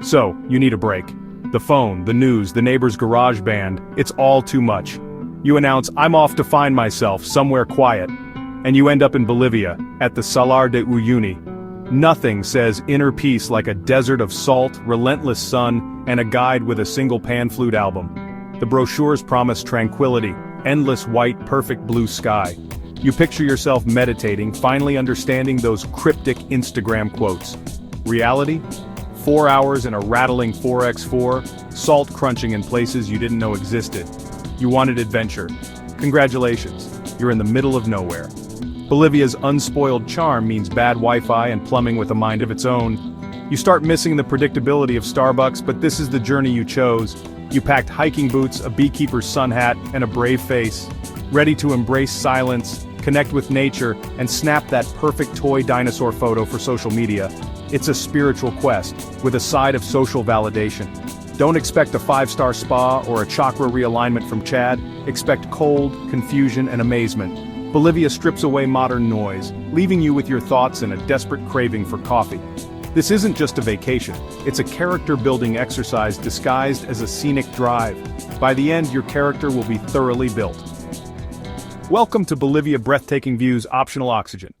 So, you need a break. The phone, the news, the neighbor's garage band, it's all too much. You announce, I'm off to find myself somewhere quiet. And you end up in Bolivia, at the Salar de Uyuni. Nothing says inner peace like a desert of salt, relentless sun, and a guide with a single pan flute album. The brochures promise tranquility, endless white, perfect blue sky. You picture yourself meditating, finally understanding those cryptic Instagram quotes. Reality? 4 hours in a rattling 4x4, salt crunching in places you didn't know existed. You wanted adventure. Congratulations, you're in the middle of nowhere. Bolivia's unspoiled charm means bad Wi-Fi and plumbing with a mind of its own. You start missing the predictability of Starbucks, but this is the journey you chose. You packed hiking boots, a beekeeper's sun hat, and a brave face. Ready to embrace silence, connect with nature, and snap that perfect toy dinosaur photo for social media. It's a spiritual quest, with a side of social validation. Don't expect a 5-star spa or a chakra realignment from Chad. Expect cold, confusion, and amazement. Bolivia strips away modern noise, leaving you with your thoughts and a desperate craving for coffee. This isn't just a vacation, it's a character-building exercise disguised as a scenic drive. By the end, your character will be thoroughly built. Welcome to Bolivia Breathtaking Views Optional Oxygen.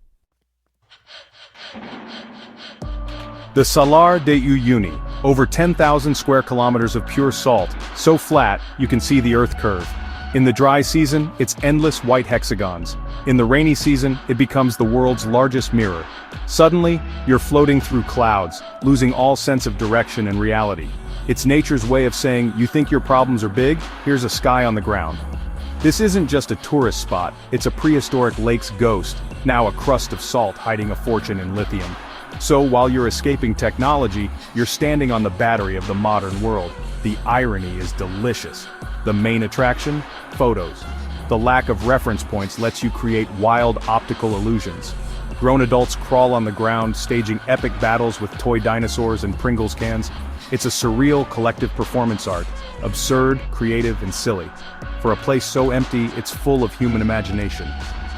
The Salar de Uyuni, over 10,000 square kilometers of pure salt, so flat you can see the earth curve. In the dry season, it's endless white hexagons. In the rainy season, it becomes the world's largest mirror. Suddenly, you're floating through clouds, losing all sense of direction and reality. It's nature's way of saying, you think your problems are big? Here's a sky on the ground. This isn't just a tourist spot, it's a prehistoric lake's ghost, now a crust of salt hiding a fortune in lithium. So while you're escaping technology, you're standing on the battery of the modern world. The irony is delicious. The main attraction? Photos. The lack of reference points lets you create wild optical illusions. Grown adults crawl on the ground, staging epic battles with toy dinosaurs and Pringles cans. It's a surreal collective performance art, absurd, creative, and silly. For a place so empty, it's full of human imagination.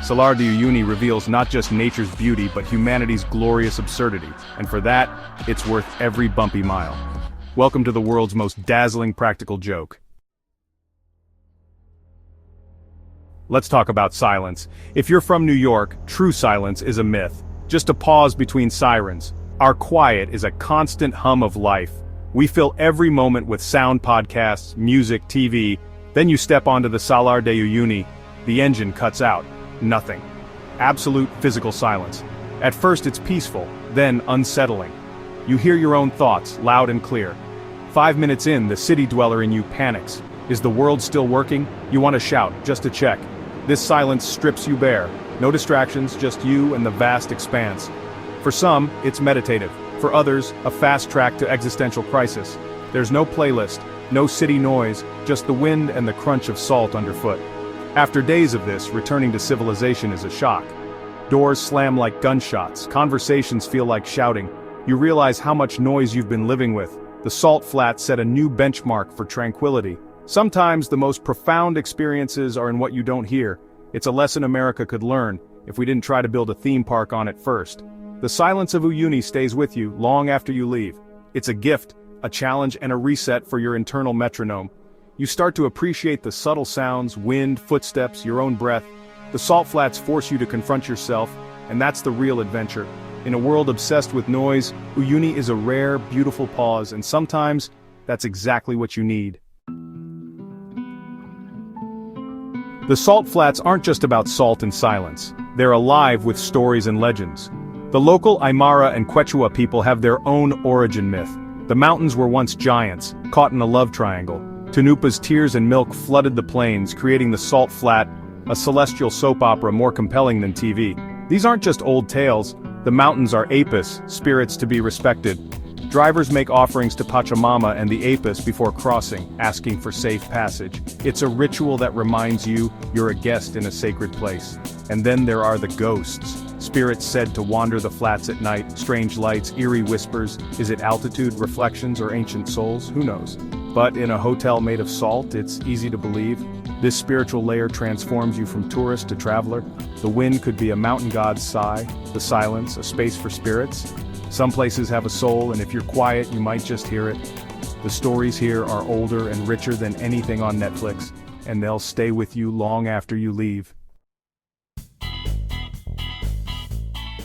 Salar de Uyuni reveals not just nature's beauty but humanity's glorious absurdity, and for that, it's worth every bumpy mile. Welcome to the world's most dazzling practical joke. Let's talk about silence. If you're from New York, true silence is a myth. Just a pause between sirens. Our quiet is a constant hum of life. We fill every moment with sound podcasts, music, TV. Then you step onto the Salar de Uyuni. The engine cuts out. Nothing. Absolute physical silence. At first it's peaceful, then unsettling. You hear your own thoughts, loud and clear. 5 minutes in, the city dweller in you panics. Is the world still working? You want to shout, just to check. This silence strips you bare. No distractions, just you and the vast expanse. For some, it's meditative. For others, a fast track to existential crisis. There's no playlist, no city noise, just the wind and the crunch of salt underfoot. After days of this, returning to civilization is a shock. Doors slam like gunshots, conversations feel like shouting. You realize how much noise you've been living with. The salt flats set a new benchmark for tranquility. Sometimes the most profound experiences are in what you don't hear. It's a lesson America could learn, if we didn't try to build a theme park on it first. The silence of Uyuni stays with you, long after you leave. It's a gift, a challenge and a reset for your internal metronome. You start to appreciate the subtle sounds, wind, footsteps, your own breath. The salt flats force you to confront yourself, and that's the real adventure. In a world obsessed with noise, Uyuni is a rare, beautiful pause, and sometimes, that's exactly what you need. The salt flats aren't just about salt and silence. They're alive with stories and legends. The local Aymara and Quechua people have their own origin myth. The mountains were once giants, caught in a love triangle. Tunupa's tears and milk flooded the plains, creating the salt flat, a celestial soap opera more compelling than TV. These aren't just old tales. The mountains are Apis, spirits to be respected. Drivers make offerings to Pachamama and the Apis before crossing, asking for safe passage. It's a ritual that reminds you you're a guest in a sacred place. And then there are the ghosts. Spirits said to wander the flats at night, strange lights, eerie whispers. Is it altitude, reflections, or ancient souls? Who knows? But in a hotel made of salt, it's easy to believe. This spiritual layer transforms you from tourist to traveler. The wind could be a mountain god's sigh, the silence, a space for spirits. Some places have a soul, and if you're quiet, you might just hear it. The stories here are older and richer than anything on Netflix, and they'll stay with you long after you leave.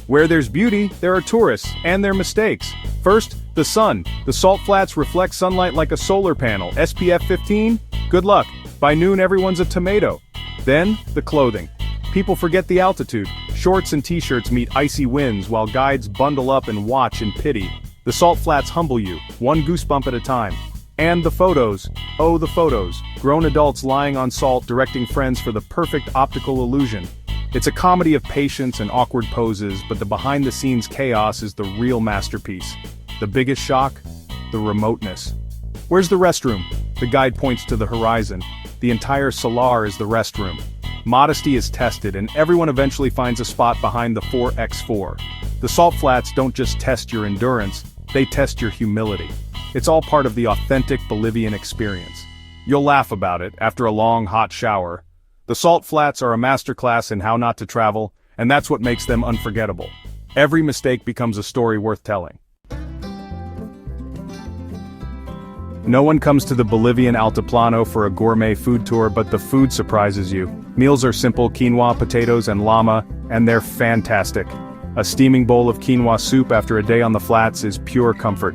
Where there's beauty, there are tourists, and their mistakes. First, the sun. The salt flats reflect sunlight like a solar panel. SPF 15? Good luck. By noon everyone's a tomato. Then, the clothing. People forget the altitude. Shorts and t-shirts meet icy winds while guides bundle up and watch in pity. The salt flats humble you, one goosebump at a time. And the photos. Oh, the photos. Grown adults lying on salt directing friends for the perfect optical illusion. It's a comedy of patience and awkward poses, but the behind-the-scenes chaos is the real masterpiece. The biggest shock? The remoteness. Where's the restroom? The guide points to the horizon. The entire Salar is the restroom. Modesty is tested, and everyone eventually finds a spot behind the 4x4. The salt flats don't just test your endurance, they test your humility. It's all part of the authentic Bolivian experience. You'll laugh about it after a long, hot shower. The salt flats are a masterclass in how not to travel, and that's what makes them unforgettable. Every mistake becomes a story worth telling. No one comes to the Bolivian Altiplano for a gourmet food tour, but the food surprises you. Meals are simple: quinoa, potatoes, and llama, and they're fantastic. A steaming bowl of quinoa soup after a day on the flats is pure comfort.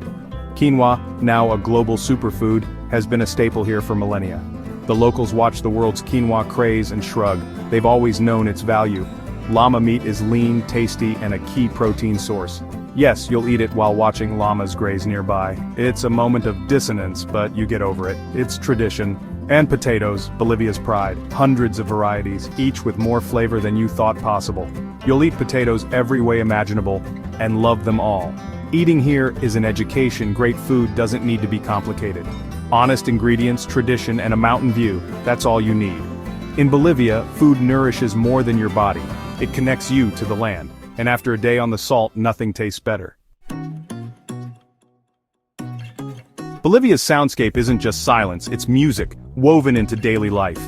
Quinoa, now a global superfood, has been a staple here for millennia. The locals watch the world's quinoa craze and shrug. They've always known its value. Llama meat is lean, tasty, and a key protein source. Yes, you'll eat it while watching llamas graze nearby. It's a moment of dissonance, but you get over it. It's tradition. And potatoes, Bolivia's pride. Hundreds of varieties, each with more flavor than you thought possible. You'll eat potatoes every way imaginable, and love them all. Eating here is an education. Great food doesn't need to be complicated. Honest ingredients, tradition, and a mountain view, that's all you need. In Bolivia, food nourishes more than your body. It connects you to the land. And after a day on the salt, nothing tastes better. Bolivia's soundscape isn't just silence, it's music, woven into daily life.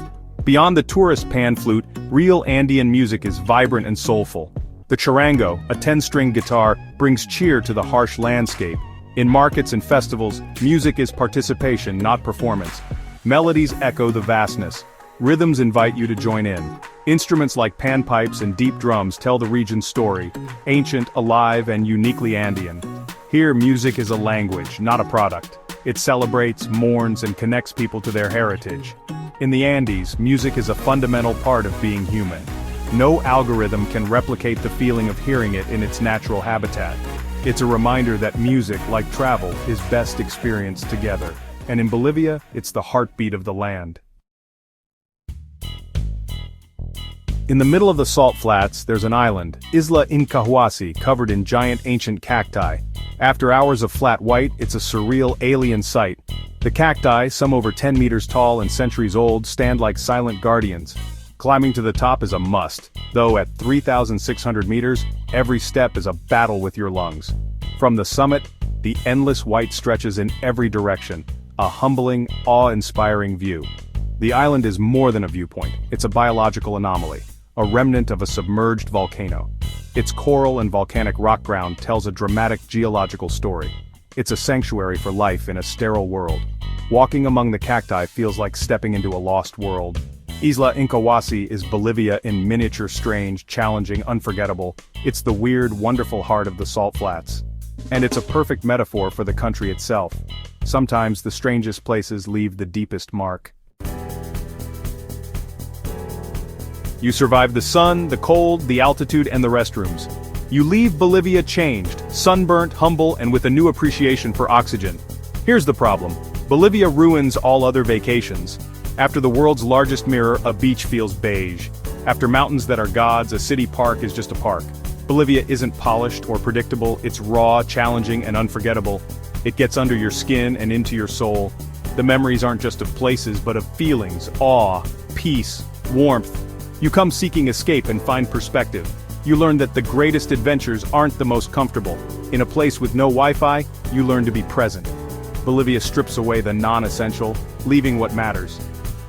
Beyond the tourist pan flute, real Andean music is vibrant and soulful. The charango, a 10-string guitar, brings cheer to the harsh landscape. In markets and festivals, music is participation, not performance. Melodies echo the vastness. Rhythms invite you to join in. Instruments like panpipes and deep drums tell the region's story, ancient, alive, and uniquely Andean. Here, music is a language, not a product. It celebrates, mourns, and connects people to their heritage. In the Andes, music is a fundamental part of being human. No algorithm can replicate the feeling of hearing it in its natural habitat. It's a reminder that music, like travel, is best experienced together. And in Bolivia, it's the heartbeat of the land. In the middle of the salt flats, there's an island, Isla Incahuasi, covered in giant ancient cacti. After hours of flat white, it's a surreal alien sight. The cacti, some over 10 meters tall and centuries old, stand like silent guardians. Climbing to the top is a must, though at 3,600 meters, every step is a battle with your lungs. From the summit, the endless white stretches in every direction, a humbling, awe-inspiring view. The island is more than a viewpoint, it's a biological anomaly. A remnant of a submerged volcano. Its coral and volcanic rock ground tells a dramatic geological story. It's a sanctuary for life in a sterile world. Walking among the cacti feels like stepping into a lost world. Isla Incahuasi is Bolivia in miniature, strange, challenging, unforgettable. It's the weird, wonderful heart of the salt flats. And it's a perfect metaphor for the country itself. Sometimes the strangest places leave the deepest mark. You survive the sun, the cold, the altitude, and the restrooms. You leave Bolivia changed, sunburnt, humble, and with a new appreciation for oxygen. Here's the problem. Bolivia ruins all other vacations. After the world's largest mirror, a beach feels beige. After mountains that are gods, a city park is just a park. Bolivia isn't polished or predictable, it's raw, challenging, and unforgettable. It gets under your skin and into your soul. The memories aren't just of places, but of feelings, awe, peace, warmth. You come seeking escape and find perspective. You learn that the greatest adventures aren't the most comfortable. In a place with no Wi-Fi, you learn to be present. Bolivia strips away the non-essential, leaving what matters.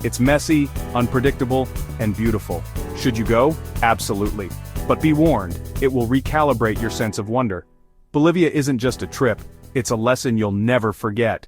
It's messy, unpredictable, and beautiful. Should you go? Absolutely. But be warned, it will recalibrate your sense of wonder. Bolivia isn't just a trip, it's a lesson you'll never forget.